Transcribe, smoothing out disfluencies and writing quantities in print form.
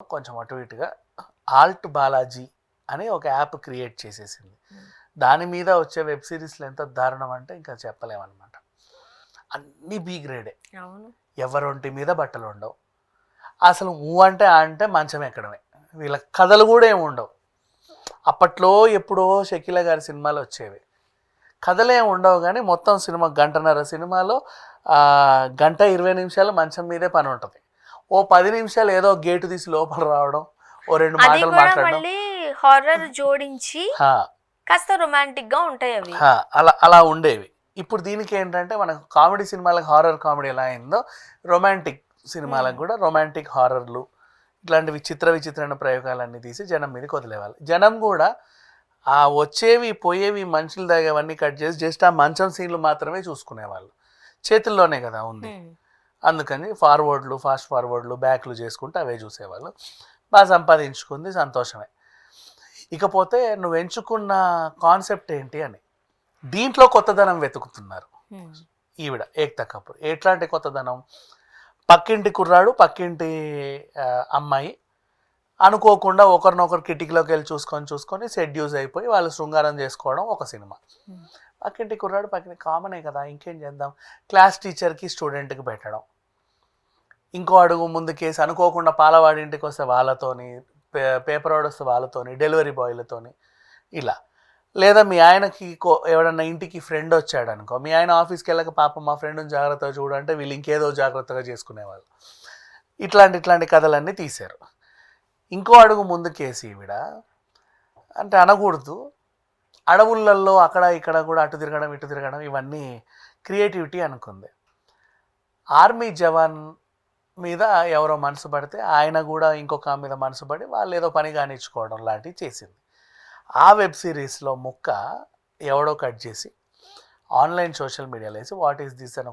కొంచెం అటు ఇటుగా ఆల్ట్ బాలాజీ అని ఒక యాప్ క్రియేట్ చేసేసింది. దాని మీద వచ్చే వెబ్ సిరీస్లు ఎంత దారుణం అంటే ఇంకా చెప్పలేమన్నమాట. అన్నీ బి గ్రేడే. ఎవరొంటి మీద బట్టలు ఉండవు. అసలు అంటే మంచం ఎక్కడమే. వీళ్ళ కథలు కూడా ఏమి ఉండవు. అప్పట్లో ఎప్పుడో షకీల గారి సినిమాలు వచ్చేవి. కథలేం ఉండవు కానీ మొత్తం సినిమా గంటన్నర సినిమాలో 1:20 మంచం మీదే పని ఉంటుంది. ఓ 10 నిమిషాలు ఏదో గేటు తీసి లోపల రావడం, ఓ 2 మాటలు మాట్లాడడం, హారర్ జోడించి కాస్త రొమాంటిక్ గా ఉంటాయి అవి. అలా ఉండేవి. ఇప్పుడు దీనికి ఏంటంటే మనకు కామెడీ సినిమాలకు హారర్ కామెడీ ఎలా అయిందో రొమాంటిక్ సినిమాలకు కూడా రొమాంటిక్ హారర్లు ఇట్లాంటి విచిత్రమైన ప్రయోగాలన్నీ తీసి జనం మీదకి వదిలేవాళ్ళు. జనం కూడా ఆ వచ్చేవి పోయేవి మనుషులు తాగేవన్నీ కట్ చేసి జస్ట్ ఆ మంచం సీన్లు మాత్రమే చూసుకునేవాళ్ళు. చేతుల్లోనే కదా ఉంది, అందుకని ఫాస్ట్ ఫార్వర్డ్లు బ్యాక్లు చేసుకుంటూ అవే చూసేవాళ్ళు. బాగా సంపాదించుకుంది, సంతోషమే. ఇకపోతే నువ్వు ఎంచుకున్న కాన్సెప్ట్ ఏంటి అని దీంట్లో కొత్తదనం వెతుకుతున్నారు. ఈవిడ ఏక్తా కపూర్ ఎట్లాంటి కొత్తదనం? పక్కింటి కుర్రాడు పక్కింటి అమ్మాయి అనుకోకుండా ఒకరినొకరు కిటికీలోకి వెళ్ళి చూసుకొని సెడ్యూస్ అయిపోయి వాళ్ళు శృంగారం చేసుకోవడం ఒక సినిమా. పక్కింటి కుర్రాడు పక్కింటి కామనే కదా, ఇంకేం చేద్దాం. క్లాస్ టీచర్కి స్టూడెంట్కి పెట్టడం. ఇంకో అడుగు ముందు కేసు అనుకోకుండా పాలవాడింటికి వస్తే వాళ్ళతోని, పేపర్ వాడు వస్తే వాళ్ళతోని, డెలివరీ బాయ్లతోని ఇలా. లేదా మీ ఆయనకి ఎవడన్నా ఇంటికి ఫ్రెండ్ వచ్చాడు అనుకో, మీ ఆయన ఆఫీస్కి వెళ్ళక పాపం మా ఫ్రెండ్ని జాగ్రత్తగా చూడంటే వీళ్ళు ఇంకేదో జాగ్రత్తగా చేసుకునేవాళ్ళు. ఇట్లాంటి కథలన్నీ తీశారు. ఇంకో అడుగు ముందు కేసు ఈవిడ అంటే అనకూడదు, అడవులలో అక్కడ ఇక్కడ కూడా అటు తిరగడం ఇటు తిరగడం ఇవన్నీ క్రియేటివిటీ అనుకుంది. ఆర్మీ జవాన్ మీద ఎవరో మనసు పడితే ఆయన కూడా ఇంకొక మీద మనసు పడి వాళ్ళు ఏదో పని కానిచ్చుకోవడం లాంటివి చేసింది. ఆ వెబ్ సిరీస్లో ముక్క ఎవడో కట్ చేసి ఆన్లైన్ సోషల్ మీడియాలో వేసి వాట్ ఈస్ దిస్ అని